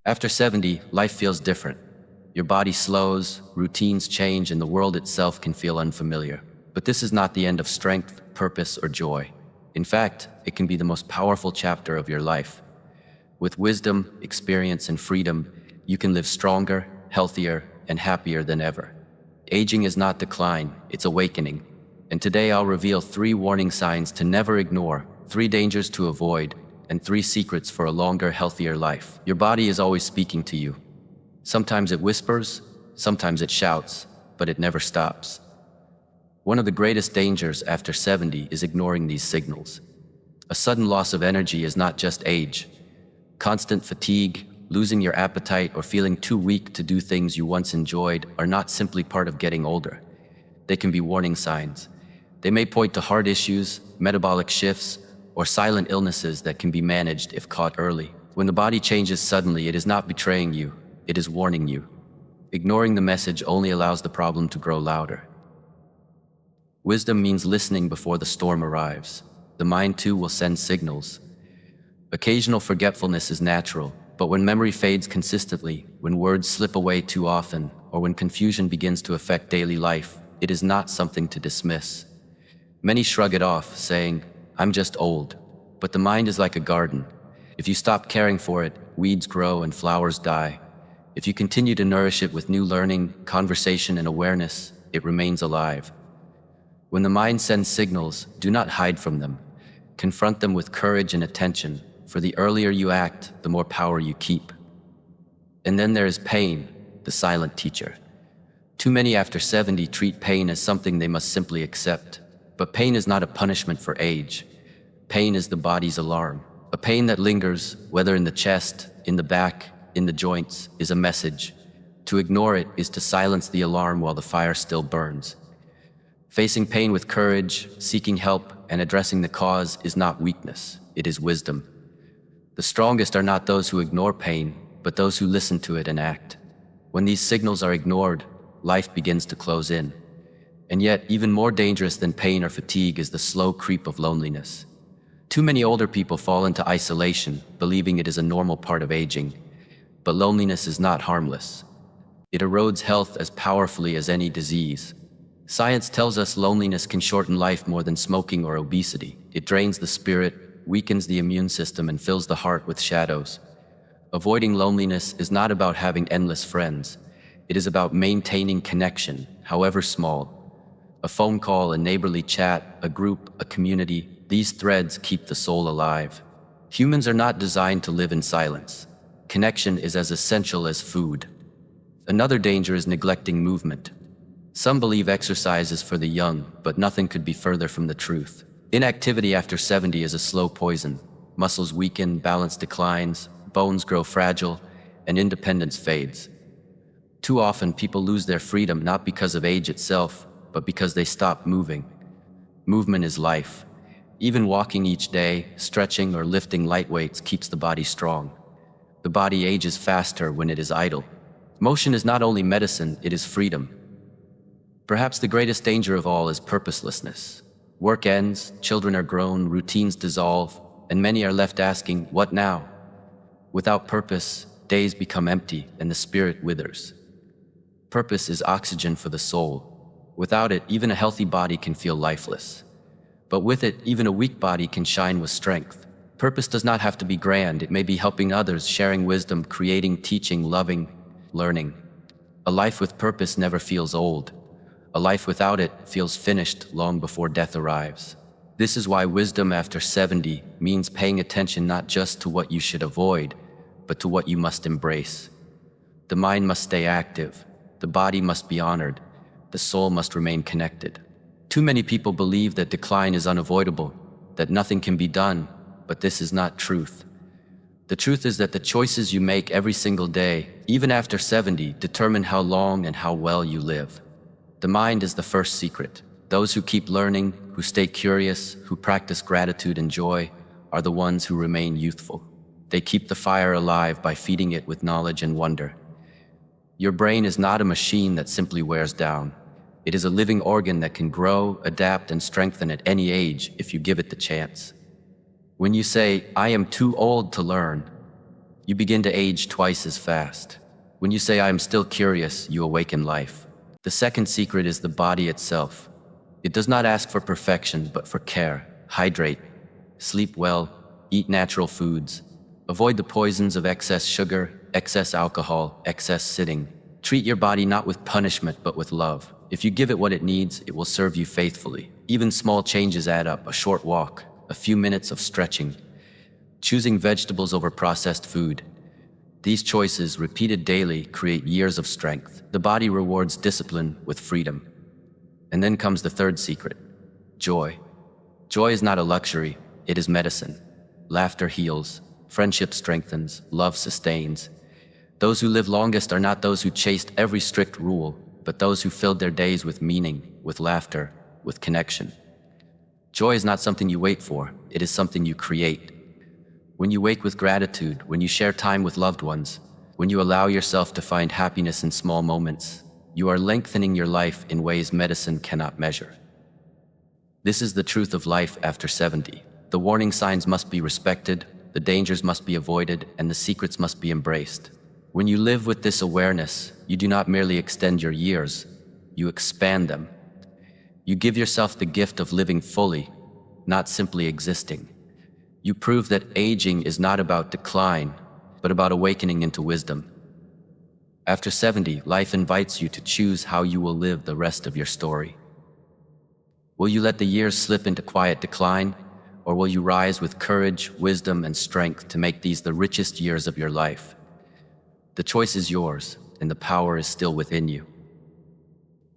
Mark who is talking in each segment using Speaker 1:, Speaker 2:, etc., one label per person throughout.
Speaker 1: After 70, life feels different. Your body slows, routines change, and the world itself can feel unfamiliar. But this is not the end of strength, purpose, or joy. In fact, it can be the most powerful chapter of your life. With wisdom, experience, and freedom, you can live stronger, healthier, and happier than ever. Aging is not decline, it's awakening. And today I'll reveal 3 warning signs to never ignore, 3 dangers to avoid, and 3 secrets for a longer, healthier life. Your body is always speaking to you. Sometimes it whispers, sometimes it shouts, but it never stops. One of the greatest dangers after 70 is ignoring these signals. A sudden loss of energy is not just age. Constant fatigue, losing your appetite, or feeling too weak to do things you once enjoyed are not simply part of getting older. They can be warning signs. They may point to heart issues, metabolic shifts, or silent illnesses that can be managed if caught early. When the body changes suddenly, it is not betraying you, it is warning you. Ignoring the message only allows the problem to grow louder. Wisdom means listening before the storm arrives. The mind too will send signals. Occasional forgetfulness is natural, but when memory fades consistently, when words slip away too often, or when confusion begins to affect daily life, it is not something to dismiss. Many shrug it off, saying, "I'm just old." But the mind is like a garden. If you stop caring for it, weeds grow and flowers die. If you continue to nourish it with new learning, conversation, and awareness, it remains alive. When the mind sends signals, do not hide from them. Confront them with courage and attention, for the earlier you act, the more power you keep. And then there is pain, the silent teacher. Too many after 70 treat pain as something they must simply accept. But pain is not a punishment for age. Pain is the body's alarm. A pain that lingers, whether in the chest, in the back, in the joints, is a message. To ignore it is to silence the alarm while the fire still burns. Facing pain with courage, seeking help, and addressing the cause is not weakness, it is wisdom. The strongest are not those who ignore pain, but those who listen to it and act. When these signals are ignored, life begins to close in. And yet, even more dangerous than pain or fatigue is the slow creep of loneliness. Too many older people fall into isolation, believing it is a normal part of aging. But loneliness is not harmless. It erodes health as powerfully as any disease. Science tells us loneliness can shorten life more than smoking or obesity. It drains the spirit, weakens the immune system, and fills the heart with shadows. Avoiding loneliness is not about having endless friends. It is about maintaining connection, however small. A phone call, a neighborly chat, a group, a community, these threads keep the soul alive. Humans are not designed to live in silence. Connection is as essential as food. Another danger is neglecting movement. Some believe exercise is for the young, but nothing could be further from the truth. Inactivity after 70 is a slow poison. Muscles weaken, balance declines, bones grow fragile, and independence fades. Too often, people lose their freedom not because of age itself, but because they stop moving. Movement is life. Even walking each day, stretching, or lifting light weights keeps the body strong. The body ages faster when it is idle. Motion is not only medicine, it is freedom. Perhaps the greatest danger of all is purposelessness. Work ends, children are grown, routines dissolve, and many are left asking, "What now?" Without purpose, days become empty and the spirit withers. Purpose is oxygen for the soul. Without it, even a healthy body can feel lifeless. But with it, even a weak body can shine with strength. Purpose does not have to be grand. It may be helping others, sharing wisdom, creating, teaching, loving, learning. A life with purpose never feels old. A life without it feels finished long before death arrives. This is why wisdom after 70 means paying attention not just to what you should avoid, but to what you must embrace. The mind must stay active. The body must be honored. The soul must remain connected. Too many people believe that decline is unavoidable, that nothing can be done, but this is not truth. The truth is that the choices you make every single day, even after 70, determine how long and how well you live. The mind is the first secret. Those who keep learning, who stay curious, who practice gratitude and joy, are the ones who remain youthful. They keep the fire alive by feeding it with knowledge and wonder. Your brain is not a machine that simply wears down. It is a living organ that can grow, adapt, and strengthen at any age if you give it the chance. When you say, "I am too old to learn," You begin to age twice as fast. When you say, I am still curious, you awaken life. The second secret is the body itself. It does not ask for perfection, but for care. Hydrate, sleep well, eat natural foods. Avoid the poisons of excess sugar, excess alcohol, excess sitting. Treat your body not with punishment, but with love. If you give it what it needs, it will serve you faithfully. Even small changes add up: a short walk, a few minutes of stretching, choosing vegetables over processed food. These choices, repeated daily, create years of strength. The body rewards discipline with freedom. And then comes the third secret: joy. Joy is not a luxury, it is medicine. Laughter heals, friendship strengthens, love sustains. Those who live longest are not those who chased every strict rule, but those who filled their days with meaning, with laughter, with connection. Joy is not something you wait for, it is something you create. When you wake with gratitude, when you share time with loved ones, when you allow yourself to find happiness in small moments, you are lengthening your life in ways medicine cannot measure. This is the truth of life after 70. The warning signs must be respected, the dangers must be avoided, and the secrets must be embraced. When you live with this awareness, you do not merely extend your years, you expand them. You give yourself the gift of living fully, not simply existing. You prove that aging is not about decline, but about awakening into wisdom. After 70, life invites you to choose how you will live the rest of your story. Will you let the years slip into quiet decline, or will you rise with courage, wisdom, and strength to make these the richest years of your life? The choice is yours, and the power is still within you.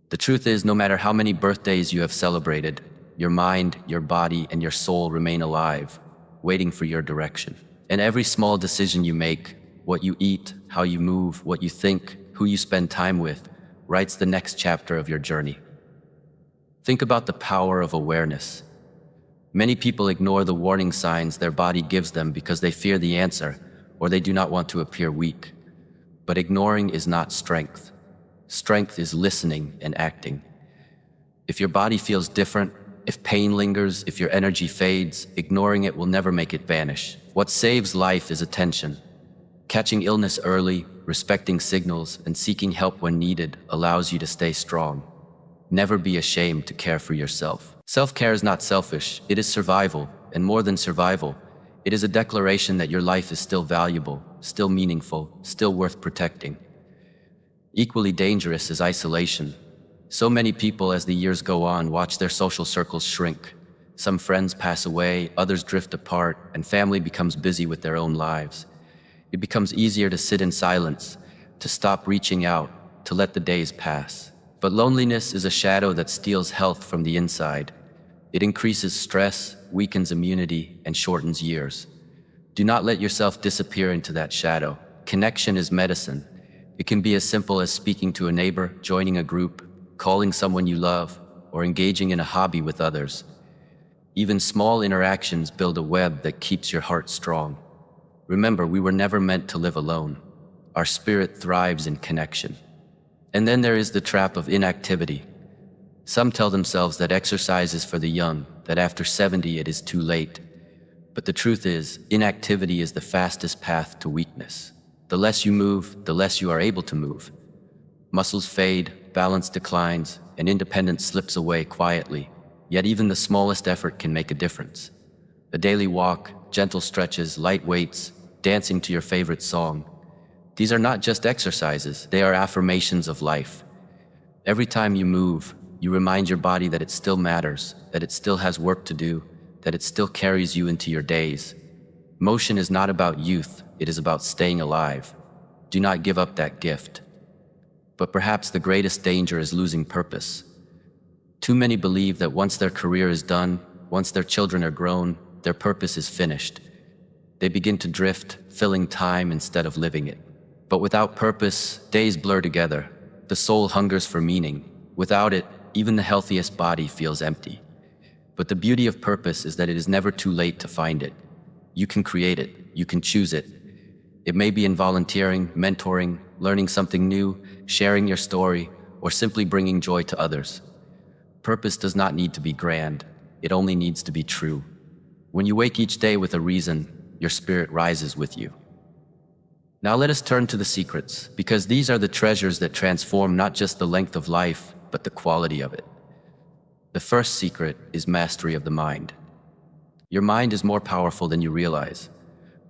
Speaker 1: The truth is, no matter how many birthdays you have celebrated, your mind, your body, and your soul remain alive, waiting for your direction. And every small decision you make, what you eat, how you move, what you think, who you spend time with, writes the next chapter of your journey. Think about the power of awareness. Many people ignore the warning signs their body gives them because they fear the answer or they do not want to appear weak. But ignoring is not strength. Strength is listening and acting. If your body feels different, if pain lingers, if your energy fades, ignoring it will never make it vanish. What saves life is attention. Catching illness early, respecting signals, and seeking help when needed allows you to stay strong. Never be ashamed to care for yourself. Self-care is not selfish, it is survival, and more than survival, it is a declaration that your life is still valuable, still meaningful, still worth protecting. Equally dangerous is isolation. So many people, as the years go on, watch their social circles shrink. Some friends pass away, others drift apart, and family becomes busy with their own lives. It becomes easier to sit in silence, to stop reaching out, to let the days pass. But loneliness is a shadow that steals health from the inside. It increases stress, weakens immunity, and shortens years. Do not let yourself disappear into that shadow. Connection is medicine. It can be as simple as speaking to a neighbor, joining a group, calling someone you love, or engaging in a hobby with others. Even small interactions build a web that keeps your heart strong. Remember, we were never meant to live alone. Our spirit thrives in connection. And then there is the trap of inactivity. Some tell themselves that exercise is for the young, that after 70 it is too late. But the truth is, inactivity is the fastest path to weakness. The less you move, the less you are able to move. Muscles fade, balance declines, and independence slips away quietly. Yet even the smallest effort can make a difference. A daily walk, gentle stretches, light weights, dancing to your favorite song. These are not just exercises, they are affirmations of life. Every time you move, you remind your body that it still matters, that it still has work to do, that it still carries you into your days. Motion is not about youth, it is about staying alive. Do not give up that gift. But perhaps the greatest danger is losing purpose. Too many believe that once their career is done, once their children are grown, their purpose is finished. They begin to drift, filling time instead of living it. But without purpose, days blur together. The soul hungers for meaning. Without it, even the healthiest body feels empty. But the beauty of purpose is that it is never too late to find it. You can create it, you can choose it. It may be in volunteering, mentoring, learning something new, sharing your story, or simply bringing joy to others. Purpose does not need to be grand, it only needs to be true. When you wake each day with a reason, your spirit rises with you. Now let us turn to the secrets, because these are the treasures that transform not just the length of life, but the quality of it. The first secret is mastery of the mind. Your mind is more powerful than you realize.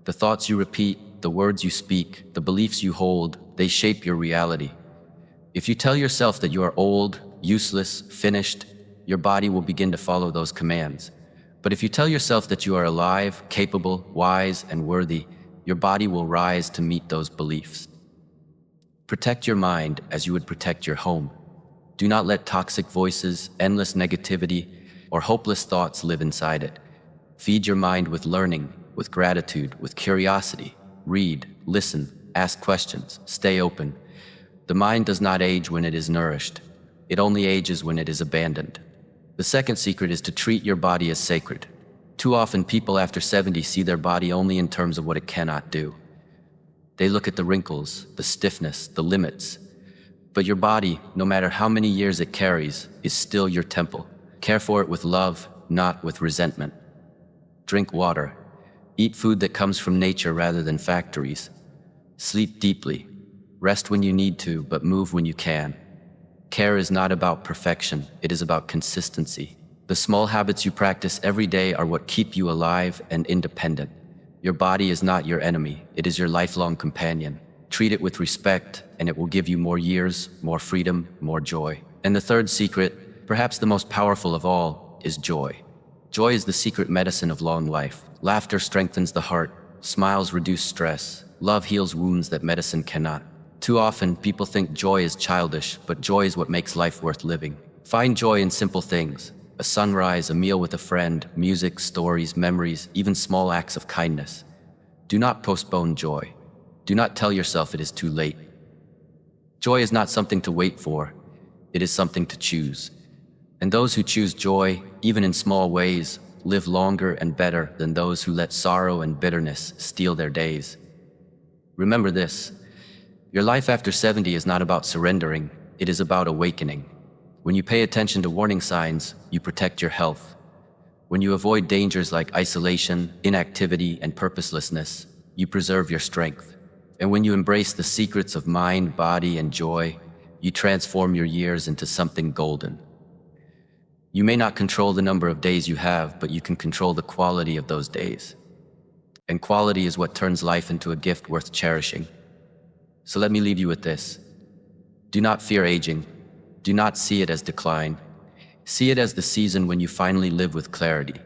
Speaker 1: The thoughts you repeat, the words you speak, the beliefs you hold, they shape your reality. If you tell yourself that you are old, useless, finished, your body will begin to follow those commands. But if you tell yourself that you are alive, capable, wise, and worthy, your body will rise to meet those beliefs. Protect your mind as you would protect your home. Do not let toxic voices, endless negativity, or hopeless thoughts live inside it. Feed your mind with learning, with gratitude, with curiosity. Read, listen, ask questions, stay open. The mind does not age when it is nourished. It only ages when it is abandoned. The second secret is to treat your body as sacred. Too often, people after 70 see their body only in terms of what it cannot do. They look at the wrinkles, the stiffness, the limits. But your body, no matter how many years it carries, is still your temple. Care for it with love, not with resentment. Drink water. Eat food that comes from nature rather than factories. Sleep deeply. Rest when you need to, but move when you can. Care is not about perfection, it is about consistency. The small habits you practice every day are what keep you alive and independent. Your body is not your enemy, it is your lifelong companion. Treat it with respect, and it will give you more years, more freedom, more joy. And the third secret, perhaps the most powerful of all, is joy. Joy is the secret medicine of long life. Laughter strengthens the heart, smiles reduce stress, love heals wounds that medicine cannot. Too often, people think joy is childish, but joy is what makes life worth living. Find joy in simple things. A sunrise, a meal with a friend, music, stories, memories, even small acts of kindness. Do not postpone joy. Do not tell yourself it is too late. Joy is not something to wait for. It is something to choose. And those who choose joy, even in small ways, live longer and better than those who let sorrow and bitterness steal their days. Remember this. Your life after 70 is not about surrendering, it is about awakening. When you pay attention to warning signs, you protect your health. When you avoid dangers like isolation, inactivity, and purposelessness, you preserve your strength. And when you embrace the secrets of mind, body, and joy, you transform your years into something golden. You may not control the number of days you have, but you can control the quality of those days. And quality is what turns life into a gift worth cherishing. So let me leave you with this. Do not fear aging. Do not see it as decline. See it as the season when you finally live with clarity.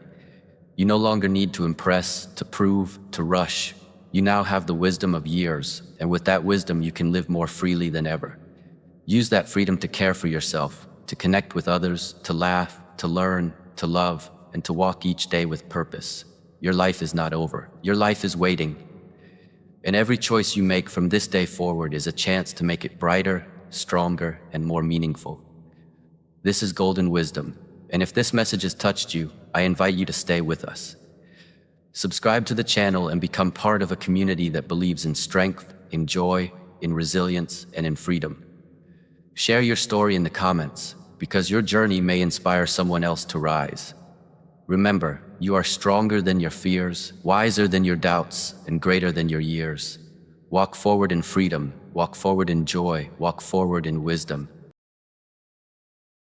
Speaker 1: You no longer need to impress, to prove, to rush. You now have the wisdom of years, and with that wisdom you can live more freely than ever. Use that freedom to care for yourself, to connect with others, to laugh, to learn, to love, and to walk each day with purpose. Your life is not over. Your life is waiting. And every choice you make from this day forward is a chance to make it brighter, stronger, and more meaningful. This is Golden Wisdom, and if this message has touched you, I invite you to stay with us. Subscribe to the channel and become part of a community that believes in strength, in joy, in resilience, and in freedom. Share your story in the comments, because your journey may inspire someone else to rise. Remember, you are stronger than your fears, wiser than your doubts, and greater than your years. Walk forward in freedom, walk forward in joy, walk forward in wisdom.